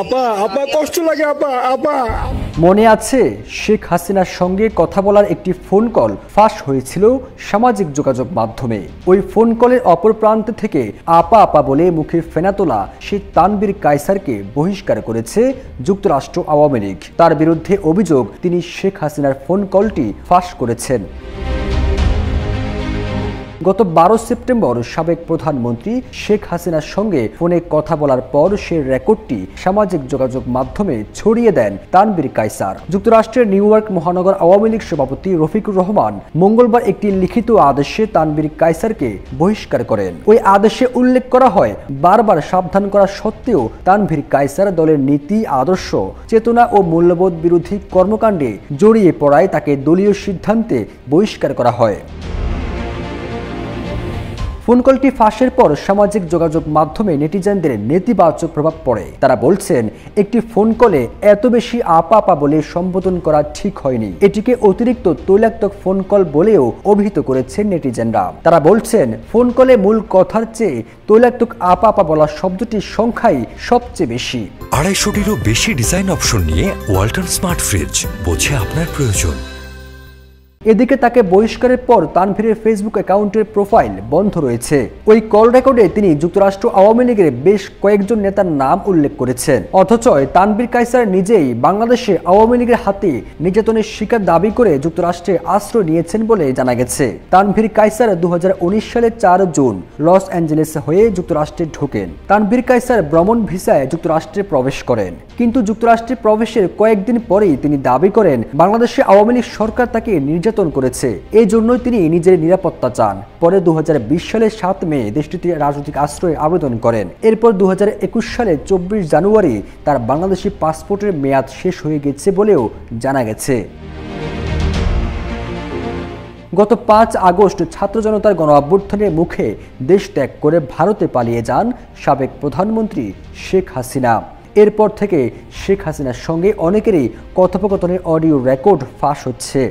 আপা আপা কষ্ট লাগে আপা আপা। মনে আছে শেখ হাসিনার সঙ্গে কথা বলার একটি ফোন কল ফাঁস হয়েছিল সামাজিক যোগাযোগ মাধ্যমে। ওই ফোন কলের অপর প্রান্ত থেকে আপা আপা বলে মুখে ফেনা তোলা সেই তানভীর কায়সারকে বহিষ্কার করেছে যুক্তরাষ্ট্র আওয়ামী লীগ। তার বিরুদ্ধে অভিযোগ তিনি শেখ হাসিনার ফোন কলটি ফাঁস করেছেন। গত 12 সেপ্টেম্বর সাবেক প্রধানমন্ত্রী শেখ হাসিনার সঙ্গে ফোনে কথা বলার পর সে রেকর্ডটি সামাজিক যোগাযোগ মাধ্যমে ছড়িয়ে দেন তানভীর কায়সার। যুক্তরাষ্ট্রের নিউ ইয়র্ক মহানগর আওয়ামী লীগ সভাপতি রফিকুর রহমান মঙ্গলবার একটি লিখিত আদেশে তানভীর কায়সারকে বহিষ্কার করেন। ওই আদেশে উল্লেখ করা হয়, বারবার সাবধান করা সত্ত্বেও তানভীর কায়সার দলের নীতি, আদর্শ, চেতনা ও মূল্যবোধ বিরোধী কর্মকাণ্ডে জড়িয়ে পড়ায় তাকে দলীয় সিদ্ধান্তে বহিষ্কার করা হয়। ফোন কলটি ফাঁসের পর সামাজিক যোগাযোগ মাধ্যমে নেটিজেনদের নেতিবাচক প্রভাব পড়ে। তারা বলছেন, একটি ফোন কলে এত বেশি আপা আপা বলে সম্বোধন করা ঠিক হয়নি। এটিকে অতিরিক্ত তৈলাক্তক ফোন কল বলেও অভিহিত করেছেন নেটিজেনরা। তারা বলছেন, ফোন কলে মূল কথার চেয়ে তৈলাক্তক আপা আপা বলা শব্দটির সংখ্যাই সবচেয়ে বেশি। 250টিরও বেশি ডিজাইন অপশন নিয়ে ওয়ালটন স্মার্ট ফ্রিজ, বোঝে আপনার প্রয়োজন। এদিকে তাকে বহিষ্কারের পর তানভীরের ফেসবুক অ্যাকাউন্টের প্রোফাইল বন্ধ রয়েছে। ওই কল রেকর্ডে তিনি যুক্তরাষ্ট্র আওয়ামী লীগের বেশ কয়েকজন নেতার নাম উল্লেখ করেছেন। অথচ তানভীর কায়সার নিজেই বাংলাদেশে আওয়ামী লীগের হাতে নির্যাতনের শিকার দাবি করে যুক্তরাষ্ট্রে আশ্রয় নিয়েছেন বলে জানা গেছে। তানভীর কায়সার 2019 সালের 4 জুন লস অ্যাঞ্জেলেস হয়ে যুক্তরাষ্ট্রে ঢোকেন। তানভীর কায়সার ভ্রমণ ভিসায় যুক্তরাষ্ট্রে প্রবেশ করেন, কিন্তু যুক্তরাষ্ট্রে প্রবেশের কয়েকদিন পরেই তিনি দাবি করেন বাংলাদেশে আওয়ামী লীগ সরকার তাকে নির্যাতন করেছে, এই জন্যই তিনি নিজের নিরাপত্তা চান। পরে 2020 সালের 7 মে দেশটিতে রাজনৈতিক আশ্রয় আবেদন করেন। এরপর 2021 সালের 24 জানুয়ারি তার বাংলাদেশি পাসপোর্টের মেয়াদ শেষ হয়ে গেছে বলেও জানা গেছে। গত 5 আগস্ট ছাত্র জনতার গণ অভ্যুত্থানের মুখে দেশ ত্যাগ করে ভারতে পালিয়ে যান সাবেক প্রধানমন্ত্রী শেখ হাসিনা। এরপর থেকে শেখ হাসিনার সঙ্গে অনেকেরই কথোপকথনের অডিও রেকর্ড ফাঁস হচ্ছে।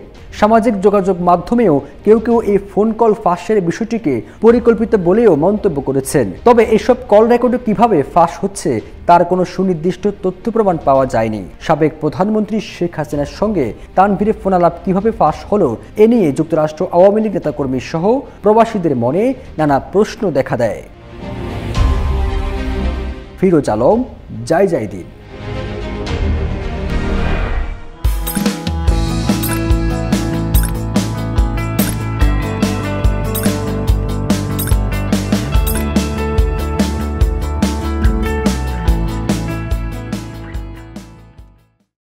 সামাজিক যোগাযোগ মাধ্যমেও কেউ কেউ এই ফোন কল ফাঁসের বিষয়টিকে পরিকল্পিত বলেও মন্তব্য করেছেন। তবে এসব কল রেকর্ড কিভাবে ফাঁস হচ্ছে তার কোনো সুনির্দিষ্ট তথ্য প্রমাণ পাওয়া যায়নি। সাবেক প্রধানমন্ত্রী শেখ হাসিনার সঙ্গে তানভীরের ফোনালাপ কিভাবে ফাঁস হলো, এ নিয়ে যুক্তরাষ্ট্র আওয়ামী লীগ নেতাকর্মী সহ প্রবাসীদের মনে নানা প্রশ্ন দেখা দেয়। ফিরোজ আলম, জয় জয় দিন।